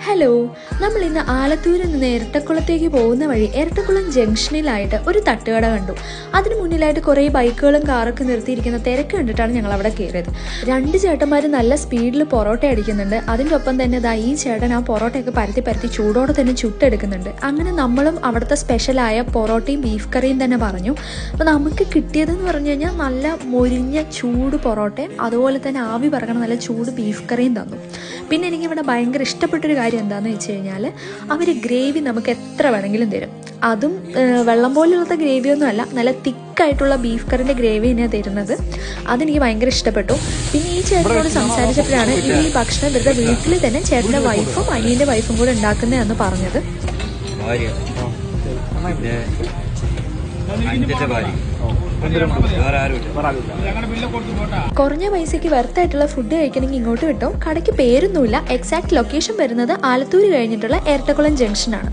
Hello, നമ്മൾ ഇന്ന് ആലത്തൂരിൽ നിന്ന് ഇരട്ടക്കുളത്തേക്ക് പോകുന്ന വഴി ഇരട്ടക്കുളം ജംഗ്ഷനിലായിട്ട് ഒരു തട്ടുകട കണ്ടു. അതിന് മുന്നിലായിട്ട് കുറേ ബൈക്കുകളും കാറൊക്കെ നിർത്തിയിരിക്കുന്ന തിരക്ക് കണ്ടിട്ടാണ് ഞങ്ങൾ അവിടെ കയറിയത്. രണ്ട് ചേട്ടന്മാർ നല്ല സ്പീഡിൽ പൊറോട്ട അടിക്കുന്നുണ്ട്. അതിൻ്റെ ഒപ്പം തന്നെ ഈ ചേട്ടൻ ആ പൊറോട്ടയൊക്കെ പരത്തി ചൂടോടെ തന്നെ ചുട്ടെടുക്കുന്നുണ്ട്. അങ്ങനെ നമ്മളും അവിടുത്തെ സ്പെഷ്യലായ പൊറോട്ടയും ബീഫ് കറിയും തന്നെ പറഞ്ഞു. അപ്പോൾ നമുക്ക് കിട്ടിയതെന്ന് പറഞ്ഞു കഴിഞ്ഞാൽ നല്ല മൊരിഞ്ഞ ചൂട് പൊറോട്ടയും അതുപോലെ തന്നെ ആവി പറക്കണ നല്ല ചൂട് ബീഫ് കറിയും തന്നു. പിന്നെ എനിക്കിവിടെ ഭയങ്കര ഇഷ്ടപ്പെട്ടൊരു കാര്യം എന്താണെന്ന് വെച്ച് കഴിഞ്ഞാൽ അവർ ഗ്രേവി നമുക്ക് എത്ര വേണമെങ്കിലും തരും. അതും വെള്ളം പോലെയുള്ള ഗ്രേവിയൊന്നും അല്ല, നല്ല തിക്കായിട്ടുള്ള ബീഫ് കറിൻ്റെ ഗ്രേവി തന്നെയാണ് തരുന്നത്. അതെനിക്ക് ഭയങ്കര ഇഷ്ടപ്പെട്ടു. പിന്നെ ഈ ചേട്ടനോട് സംസാരിച്ചപ്പോഴാണ് ഈ ഭക്ഷണം ഇവരുടെ വീട്ടിൽ തന്നെ ചേട്ടൻ്റെ വൈഫും അനിയൻ്റെ വൈഫും കൂടെ ഉണ്ടാക്കുന്നതെന്ന് പറഞ്ഞത്. കുറഞ്ഞ പൈസയ്ക്ക് വെർത്തായിട്ടുള്ള ഫുഡ് കഴിക്കണമെങ്കിൽ ഇങ്ങോട്ട് കിട്ടും. കടയ്ക്ക് പേരൊന്നുമില്ല. എക്സാക്ട് ലൊക്കേഷൻ വരുന്നത് ആലത്തൂർ കഴിഞ്ഞിട്ടുള്ള ഇരട്ടക്കുളം ജംഗ്ഷനാണ്.